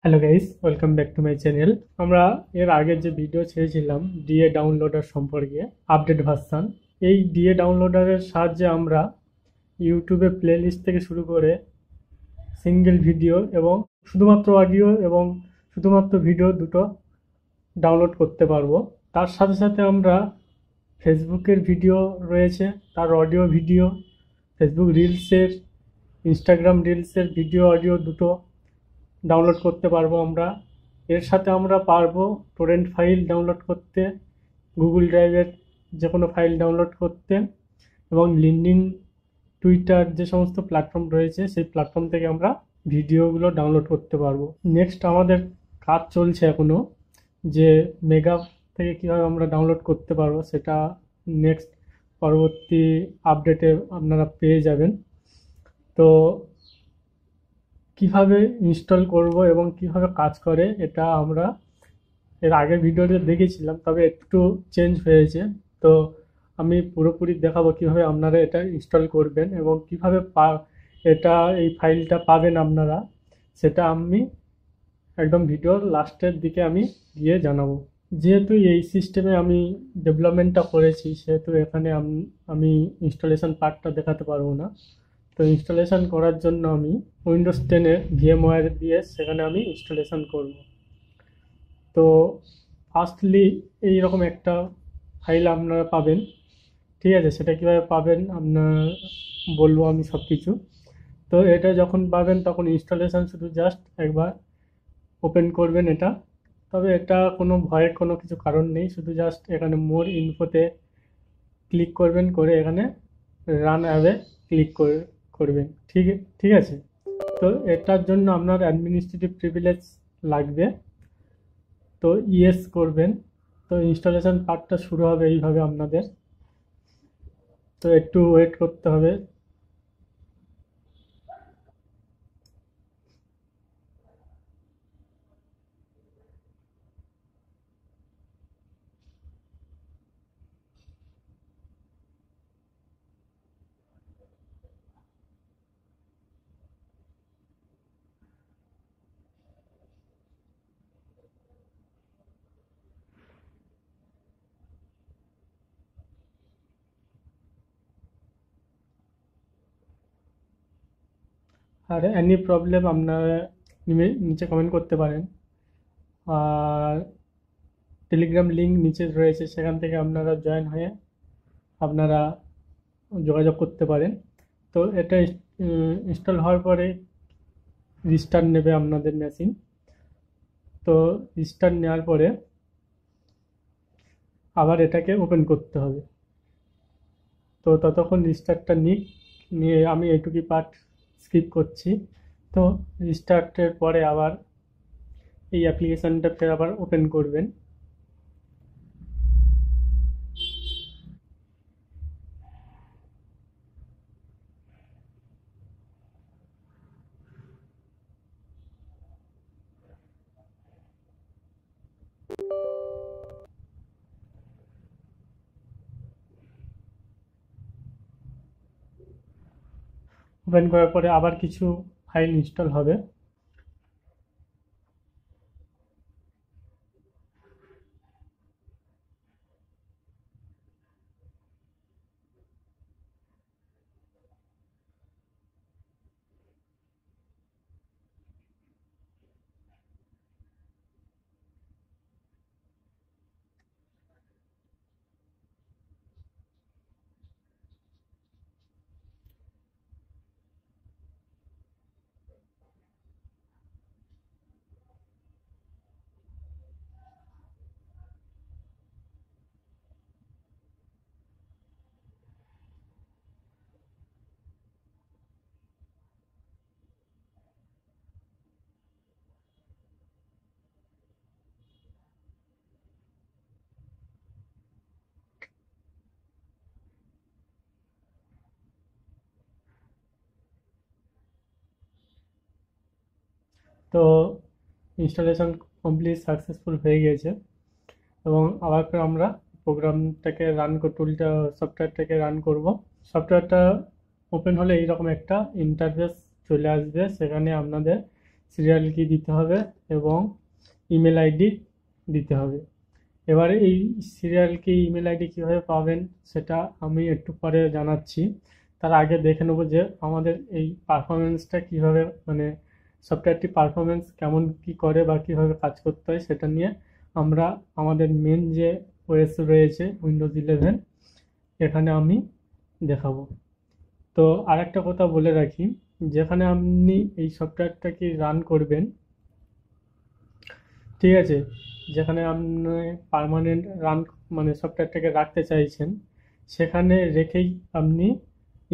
Hello guys, welcome back to my channel. আমরা এর আগে যে ভিডিও ছেড়েছিলাম ডিএ ডাউনলোডার সম্পর্কে আপডেট ভার্সন, এই ডিএ ডাউনলোডারের সাহায্যে আমরা ইউটিউবে প্লেলিস্ট থেকে শুরু করে সিঙ্গেল ভিডিও এবং শুধুমাত্র অডিও এবং শুধুমাত্র ভিডিও দুটো ডাউনলোড করতে পারবো। তার সাথে সাথে আমরা ফেসবুকের ভিডিও রয়েছে, তার অডিও ভিডিও, ফেসবুক রিলসের, ইনস্টাগ্রাম রিলসের ভিডিও অডিও দুটো ডাউনলোড করতে পারবো আমরা। এর সাথে আমরা পারবো টরেন্ট ফাইল ডাউনলোড করতে, গুগল ড্রাইভের যে কোনো ফাইল ডাউনলোড করতে, এবং লিঙ্কডইন, টুইটার যে সমস্ত প্ল্যাটফর্ম রয়েছে সেই প্ল্যাটফর্ম থেকে আমরা ভিডিওগুলো ডাউনলোড করতে পারবো। নেক্সট আমাদের কাজ চলছে এখনও, যে মেগা থেকে কীভাবে আমরা ডাউনলোড করতে পারবো সেটা নেক্সট পরবর্তী আপডেটে আপনারা পেয়ে যাবেন। তো কিভাবে ইনস্টল করব এবং কিভাবে কাজ করে এটা আমরা এর আগের ভিডিওতে দেখেছিলাম, তবে একটু চেঞ্জ হয়েছে। তো আমি পুরোপুরি দেখাবো কিভাবে আপনারা এটা ইনস্টল করবেন এবং কিভাবে এটা এই ফাইলটা পাবেন আপনারা, সেটা আমি একদম ভিডিওর লাস্টের দিকে আমি গিয়ে জানাবো। যেহেতু এই সিস্টেমে আমি ডেভেলপমেন্টটা করেছি, সেহেতু এখানে আমি ইনস্টলেশন পার্টটা দেখাতে পারবো না। তো ইনস্টলেশন করার জন্য আমি উইন্ডোজ 10-এ ভিএমওয়্যার দিয়ে সেখানে আমি ইনস্টলেশন করব। তো ফার্স্টলি এইরকম একটা ফাইল আপনারা পাবেন, ঠিক আছে? সেটা কীভাবে পাবেন আপনার বলবো আমি সব কিছু। তো এটা যখন পাবেন তখন ইনস্টলেশন শুধু জাস্ট একবার ওপেন করবেন এটা। তবে এটা কোনো ভয়ের কোনো কিছু কারণ নেই, শুধু জাস্ট এখানে মোর ইনফোতে ক্লিক করবেন, করে এখানে রান অ্যাওয়ে ক্লিক করবেন, ঠিক ঠিক আছে? তো এটার জন্য আপনার অ্যাডমিনিস্ট্রেটিভ প্রিভিলেজ লাগবে, তো ইয়েস করবেন। তো ইনস্টলেশন পার্টটা শুরু হবে এইভাবে আপনাদের, তো একটু ওয়েট করতে হবে। আর এনি প্রবলেম আপনারা নিচে কমেন্ট করতে পারেন। আর টেলিগ্রাম লিঙ্ক নিচে রয়েছে, সেখান থেকে আপনারা জয়েন হয়ে আপনারা যোগাযোগ করতে পারেন। তো এটা ইনস্টল হওয়ার পরে রিস্টার্ট নেবে আপনাদের মেশিন। তো রিস্টার্ট নেওয়ার পরে আবার এটাকে ওপেন করতে হবে। তো ততক্ষণ রিস্টার্টটা নিয়ে আমি এইটুকুই পার্ট স্কিপ করছি। তো রিস্টার্টের পরে আবার এই অ্যাপ্লিকেশানটা ফের আবার ওপেন করবেন। ওপেন করার পরে আবার কিছু ফাইল ইনস্টল হবে। তো ইনস্টলেশন কমপ্লিট সাকসেসফুল হয়ে গিয়েছে, এবং আবার ফের আমরা প্রোগ্রামটাকে টুলটা সফটওয়্যারটাকে রান করব। সফটওয়্যারটা ওপেন হলে এইরকম একটা ইন্টারফেস চলে আসবে, সেখানে আপনাদের সিরিয়াল কি দিতে হবে এবং ইমেল আইডি দিতে হবে। এবারে এই সিরিয়াল কি ইমেল আইডি কীভাবে পাবেন সেটা আমি একটু পরে জানাচ্ছি। তার আগে দেখে নেবো যে আমাদের এই পারফরমেন্সটা কীভাবে, মানে সফটওয়্যারটি পারফরমেন্স কেমন কি করে বা কীভাবে কাজ করতে হয় সেটা নিয়ে আমরা আমাদের মেন যে ওএস রয়েছে উইন্ডোজ 11 এখানে আমি দেখাবো। তো আরেকটা কথা বলে রাখি, যেখানে আপনি এই সফটওয়্যারটাকে রান করবেন, ঠিক আছে, যেখানে আপনি পার্মানেন্ট রান মানে সফটওয়্যারটাকে রাখতে চাইছেন সেখানে রেখেই আপনি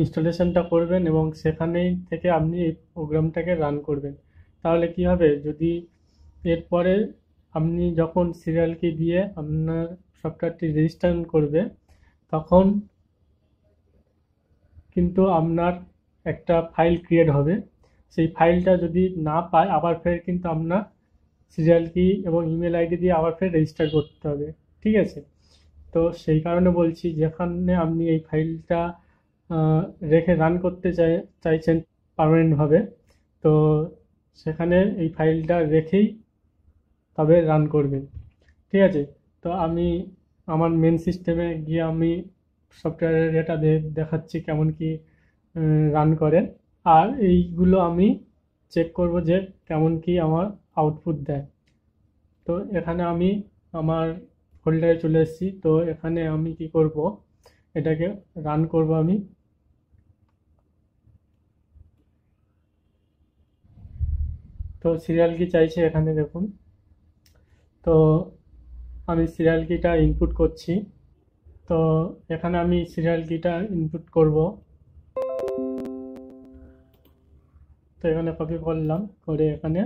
ইনস্টলেশনটা করবেন এবং সেখানেই থেকে আপনি এই প্রোগ্রামটাকে রান করবেন। তাহলে কি হবে, যদি এরপরে আপনি যখন সিরিয়াল কি দিয়ে আপনার সফটওয়্যারটি রেজিস্ট্রেশন করবে তখন কিন্তু আপনার একটা ফাইল ক্রিয়েট হবে। সেই ফাইলটা যদি না পায় আবার ফের কিন্তু আপনার সিরিয়াল কি এবং ইমেল আইডি দিয়ে আবার ফের রেজিস্টার করতে হবে, ঠিক আছে। তো সেই কারণে বলছি, যেখানে আপনি এই ফাইলটা রেখে রান করতে চাইছেন পার্মানেন্টভাবে, তো সেখানে এই ফাইলটা রেখেই তবে রান করবেন, ঠিক আছে। তো আমি আমার মেন সিস্টেমে গিয়ে আমি সফটওয়্যারের এটা দেখাচ্ছি কেমন কি রান করে, আর এইগুলো আমি চেক করব যে কেমন কি আমার আউটপুট দেয়। তো এখানে আমি আমার ফোল্ডারে চলে এসেছি। তো এখানে আমি কি করব, এটাকে রান করব আমি। তো সিরিয়াল কি চাইছে এখানে দেখুন। তো আমি সিরিয়াল কিটা ইনপুট করছি। তো এখানে আমি সিরিয়াল কিটা ইনপুট করব। তো এখানে কপি করলাম, করে এখানে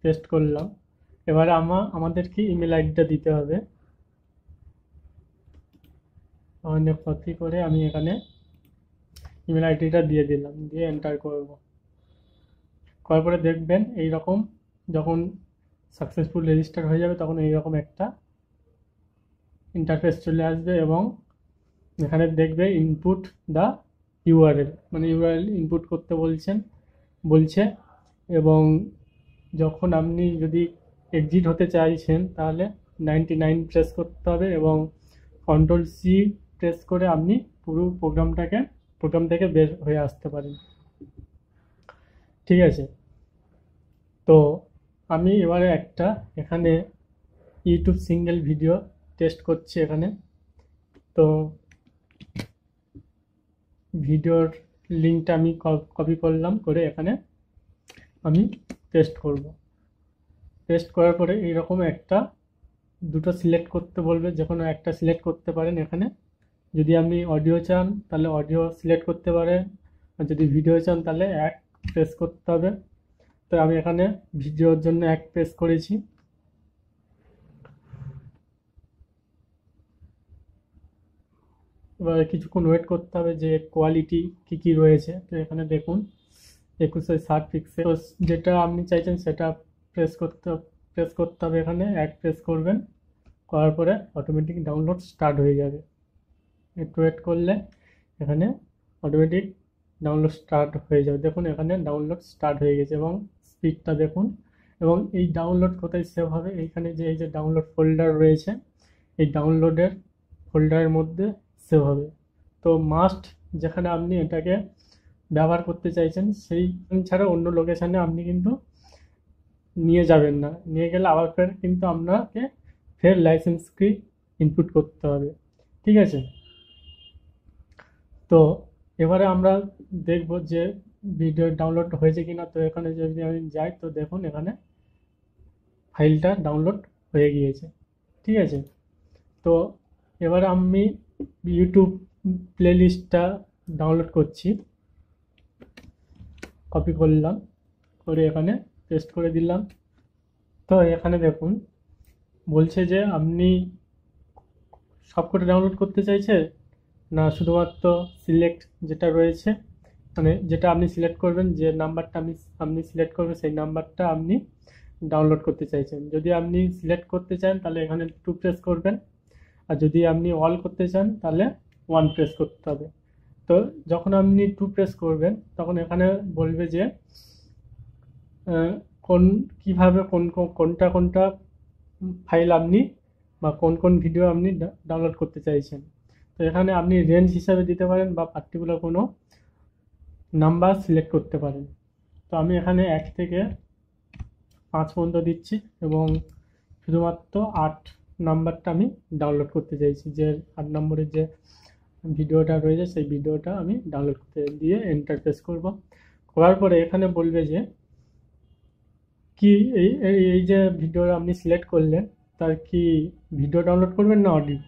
পেস্ট করলাম। এবারে আমাদের কি ইমেল আইডিটা দিতে হবে। তাহলে কপি করে আমি এখানে ইমেল আইডিটা দিয়ে দিলাম, দিয়ে এন্টার করব। করার পরে দেখবেন এই রকম যখন সাকসেসফুল রেজিস্টার হয়ে যাবে তখন এইরকম একটা ইন্টারফেস চলে আসবে এবং এখানে দেখবে ইনপুট দ্য ইউআরএল, মানে ইউআরএল ইনপুট করতে বলছে। এবং যখন আপনি যদি এক্সিট হতে চাইছেন তাহলে 99 প্রেস করতে হবে এবং কন্ট্রোল সি প্রেস করে আপনি পুরো প্রোগ্রাম থেকে বের হয়ে আসতে পারেন, ঠিক আছে। তো আমি এবারে একটা এখানে ইউটিউব সিঙ্গেল ভিডিও টেস্ট করছি এখানে। তো ভিডিওর লিঙ্কটা আমি কপি করলাম, করে এখানে আমি পেস্ট করব। পেস্ট করার পরে এইরকম দুটো সিলেক্ট করতে বলবে, যে কোনো একটা সিলেক্ট করতে পারেন এখানে। যদি আপনি অডিও চান তাহলে অডিও সিলেক্ট করতে পারেন, আর যদি ভিডিও চান তাহলে এক প্রেস করতে হবে। তো আমি এখানে ভিডিওর জন্য এক প্রেস করেছি। এবার কিছুক্ষণ ওয়েট করতে হবে যে কোয়ালিটি কি রয়েছে। তো এখানে দেখুন 2160 পিক্সেল। তো যেটা আপনি চাইছেন সেটা প্রেস করতে হবে, এখানে এক প্রেস করবেন, করার পরে অটোমেটিক ডাউনলোড স্টার্ট হয়ে যাবে। একটু ওয়েট করলে এখানে অটোমেটিক ডাউনলোড স্টার্ট হয়ে যাবে। দেখুন এখানে ডাউনলোড স্টার্ট হয়ে গেছে এবং স্পিডটা দেখুন। এবং এই ডাউনলোড কোথায় সেভ হবে, এইখানে যে এই যে ডাউনলোড ফোল্ডার রয়েছে এই ডাউনলোডের ফোল্ডারের মধ্যে সেভ হবে। তো মাস্ট যেখানে আপনি এটাকে ব্যবহার করতে চাইছেন সেই ছাড়া অন্য লোকেশানে আপনি কিন্তু নিয়ে যাবেন না, নিয়ে গেলে আবার কিন্তু আপনাকে ফের লাইসেন্স কি ইনপুট করতে হবে, ঠিক আছে। তো এবারে আমরা দেখব যে ভিডিও ডাউনলোড হয়েছে কিনা। তো এখানে যদি আমি যাই তো দেখুন এখানে ফাইলটা ডাউনলোড হয়ে গিয়েছে, ঠিক আছে। তো এবারে আমি ইউটিউব প্লেলিস্টটা ডাউনলোড করছি। কপি করলাম, করে এখানে পেস্ট করে দিলাম। তো এখানে দেখুন বলছে যে আপনি সবকটা ডাউনলোড করতে চাইছে না শুধুমাত্র সিলেক্ট যেটা রয়েছে, মানে যেটা আপনি সিলেক্ট করবেন, যে নাম্বারটা আপনি সিলেক্ট করবেন সেই নাম্বারটা আপনি ডাউনলোড করতে চাইছেন। যদি আপনি সিলেক্ট করতে চান তাহলে এখানে 2 প্রেস করবেন, আর যদি আপনি অল করতে চান তাহলে 1 প্রেস করতে হবে। তো যখন আপনি 2 প্রেস করবেন তখন এখানে বলবে যে আহ, কোন কিভাবে কোনটা ফাইল আপনি বা কোন ভিডিও আপনি ডাউনলোড করতে চাইছেন। তো এখানে আপনি রেঞ্জ হিসাবে দিতে পারেন বা পার্টিকুলার কোনো নাম্বার সিলেক্ট করতে পারেন। তো আমি এখানে 1 থেকে 5 পর্যন্ত দিচ্ছি এবং শুধুমাত্র 8 নাম্বারটা আমি ডাউনলোড করতে চাইছি, যে 8 নম্বরের যে ভিডিওটা রয়েছে সেই ভিডিওটা আমি ডাউনলোড করতে দিয়ে এন্টার প্রেস করব। করার পরে এখানে বলবে যে কি এই যে ভিডিও আপনি সিলেক্ট করলেন তার কি ভিডিও ডাউনলোড করবেন না অডিও।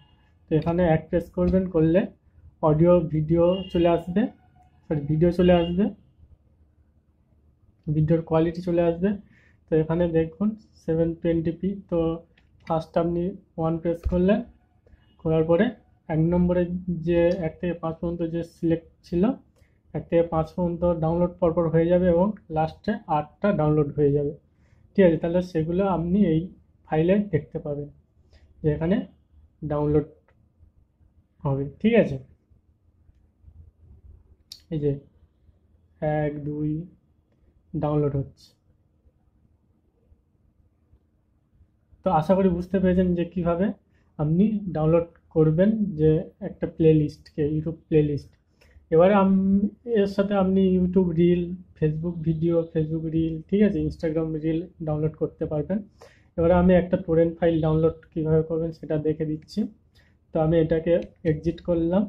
তো এখানে এক প্রেস করবেন, করলে অডিও ভিডিও চলে আসবে, সরি ভিডিও চলে আসবে, ভিডিওর কোয়ালিটি চলে আসবে। তো এখানে দেখুন 720p। তো ফার্স্ট আপনি 1 প্রেস করলেন, করার পরে 1 নম্বরে যে 1 থেকে 5 পর্যন্ত যে সিলেক্ট ছিল 1 থেকে 5 পর্যন্ত ডাউনলোড পরপর হয়ে যাবে এবং লাস্টে 8টা ডাউনলোড হয়ে যাবে। ঠিক আছে, তাহলে সেগুলো আপনি এই ফাইলে দেখতে পাবেন যে এখানে ডাউনলোড হবে। ঠিক আছে, এই যে 1 2 ডাউনলোড হচ্ছে। তো আশা করি বুঝতে পেরেছেন যে কিভাবে আপনি ডাউনলোড করবেন যে একটা প্লেলিস্টকে, ইউটিউব প্লেলিস্ট। এবারে এর সাথে আপনি YouTube reel, Facebook video, Facebook reel, ঠিক আছে, ইনস্টাগ্রাম রিল ডাউনলোড করতে পারবেন। এবারে আমি একটা টরেন্ট ফাইল ডাউনলোড কিভাবে করবেন সেটা দেখে দিচ্ছি। তো আমি এটাকে এক্সিট করলাম।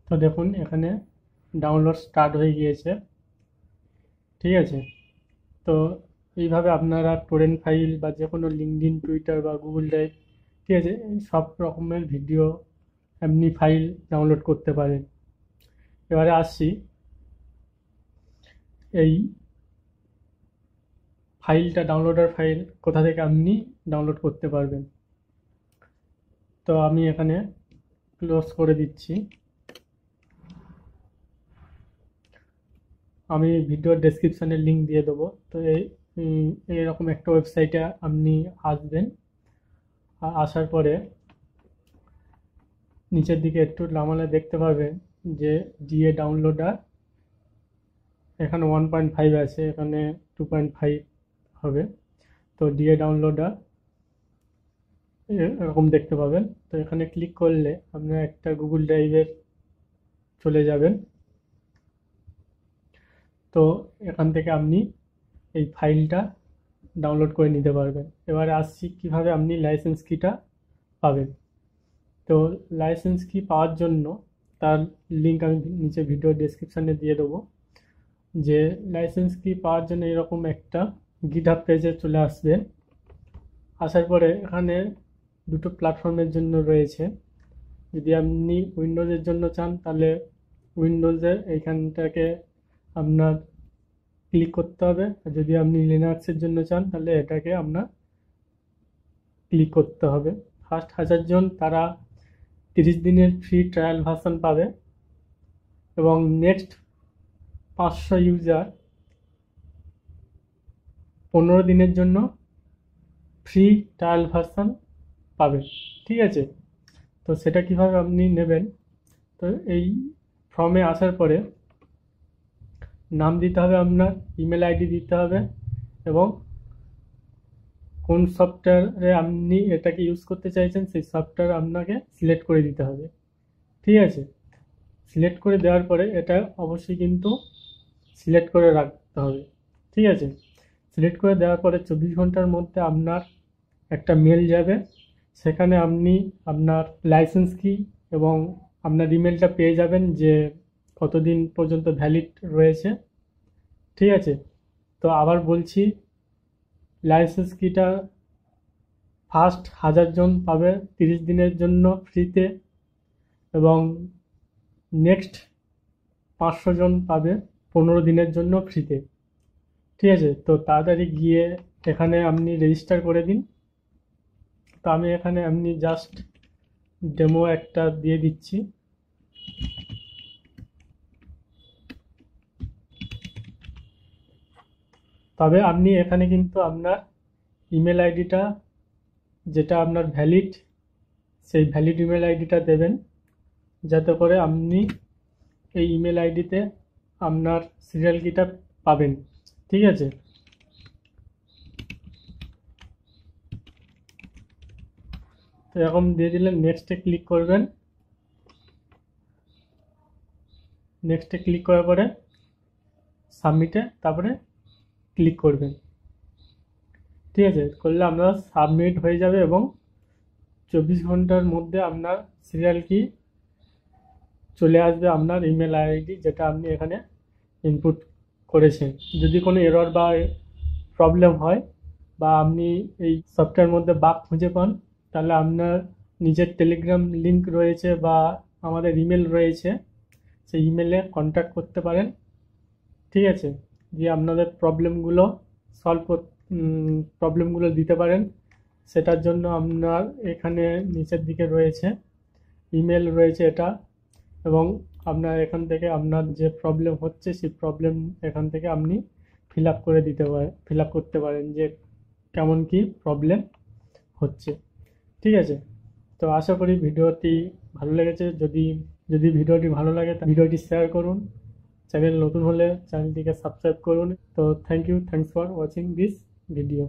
তো দেখুন এখানে ডাউনলোড স্টার্ট হয়ে গিয়েছে। ঠিক আছে, তো এইভাবে আপনারা টরেন্ট ফাইল বা যে কোনো লিঙ্কডইন, টুইটার বা গুগল ড্রাইভ, ঠিক আছে, এই সব রকমের ভিডিও এমনি ফাইল ডাউনলোড করতে পারেন। এবারে আসছি এই ফাইলটা, ডাউনলোডার ফাইল কোথা থেকে আপনি ডাউনলোড করতে পারবেন। তো আমি এখানে ক্লোজ করে দিচ্ছি। আমি ভিডিওর ডেসক্রিপশানে লিঙ্ক দিয়ে দেবো। তো এইরকম একটা ওয়েবসাইটে আপনি আসবেন। আসার পরে নিচের দিকে একটু নামালে দেখতে পাবেন যে ডিএ ডাউনলোডার, এখানে 1.5 আছে, এখানে 2.5 হবে। তো ডিএ ডাউনলোডার এরকম দেখতে পাবেন। তো এখানে ক্লিক করলে আপনার একটা গুগল ড্রাইভে চলে যাবেন। তো এখান থেকে আপনি এই ফাইলটা ডাউনলোড করে নিতে পারবেন। এবারে আসছি কিভাবে আপনি লাইসেন্স কিটা পাবেন। তো লাইসেন্স কি পাওয়ার জন্য তার লিঙ্ক আমি নিচে ভিডিও ডেসক্রিপশানে দিয়ে দেবো। যে লাইসেন্স কি পাওয়ার জন্য এরকম একটা গিটহাব পেজে চলে আসবে। আসার পরে এখানে দুটো প্ল্যাটফর্মের জন্য রয়েছে। যদি আপনি উইন্ডোজের জন্য চান তাহলে উইন্ডোজের এইখানটাকে আপনার ক্লিক করতে হবে, আর যদি আপনি লিনাক্সের জন্য চান তাহলে এটাকে আপনার ক্লিক করতে হবে। ফার্স্ট 1000 জন তারা 30 দিনের ফ্রি ট্রায়াল ভার্সন পাবে এবং নেক্সট 500 ইউজার 15 দিনের জন্য ফ্রি ট্রায়াল ভার্সন পাবে। ঠিক আছে, তো সেটা কিভাবে আপনি নেবেন। তো এই ফর্মে আসার পরে নাম দিতে হবে, আপনার ইমেল আইডি দিতে হবে এবং কোন সফটওয়্যারে আপনি এটাকে ইউজ করতে চাইছেন সেই সফটওয়্যার আপনাকে সিলেক্ট করে দিতে হবে। ঠিক আছে, সিলেক্ট করে দেওয়ার পরে এটা অবশ্যই কিন্তু সিলেক্ট করে রাখতে হবে। ঠিক আছে, সিলেক্ট করে দেওয়ার পরে 24 ঘন্টার মধ্যে আপনার একটা মেল যাবে, সেখানে আপনি আপনার লাইসেন্স কি এবং আপনার ইমেলটা পেয়ে যাবেন যে কতদিন পর্যন্ত ভ্যালিড রয়েছে। ঠিক আছে, তো আবার বলছি, লাইসেন্স কিটা ফার্স্ট 1000 জন পাবে 30 দিনের জন্য ফ্রিতে এবং নেক্সট 500 জন পাবে 15 দিনের জন্য ফ্রিতে। ঠিক আছে, তো তাড়াতাড়ি গিয়ে এখানে আপনি রেজিস্টার করে দিন। তো আমি এখানে আপনি জাস্ট ডেমো একটা দিয়ে দিচ্ছি। তবে আপনি এখানে কিন্তু আপনার ইমেল আইডিটা যেটা আপনার ভ্যালিড, সেই ভ্যালিড ইমেল আইডিটা দেবেন, যাতে করে আপনি এই ইমেল আইডিতে আপনার সিরিয়াল কিটা পাবেন। ঠিক আছে, তো এরকম দিয়ে দিলেন, নেক্সটে ক্লিক করবেন। নেক্সটে ক্লিক করার পরে সাবমিটে তারপরে ক্লিক করবেন। ঠিক আছে, করলে আপনার সাবমিট হয়ে যাবে এবং 24 ঘন্টার মধ্যে আপনার সিরিয়াল কি চলে আসবে আপনার ইমেল আইডি যেটা আপনি এখানে ইনপুট করেছেন। যদি কোনো এরর বা প্রবলেম হয় বা আপনি এই সফটওয়্যার মধ্যে বাগ খুঁজে পান, তাহলে আপনার নিজের টেলিগ্রাম লিংক রয়েছে বা আমাদের ইমেল রয়েছে, সেই ইমেলে কন্ট্যাক্ট করতে পারেন। ঠিক আছে, দিয়ে আপনাদের প্রবলেমগুলো দিতে পারেন। সেটার জন্য আপনার এখানে নিচের দিকে রয়েছে ইমেল রয়েছে এটা, এবং আপনার এখান থেকে আপনার যে প্রবলেম হচ্ছে সেই প্রবলেম এখান থেকে আপনি ফিল আপ করতে পারেন যে কেমন কি প্রবলেম হচ্ছে। ঠিক আছে, তো আশা করি ভিডিওটি ভালো লেগেছে। যদি ভিডিওটি ভালো লাগে ভিডিওটি শেয়ার করুন, চ্যানেল নতুন হলে চ্যানেলটিকে সাবস্ক্রাইব করুন। তো thanks for watching this video.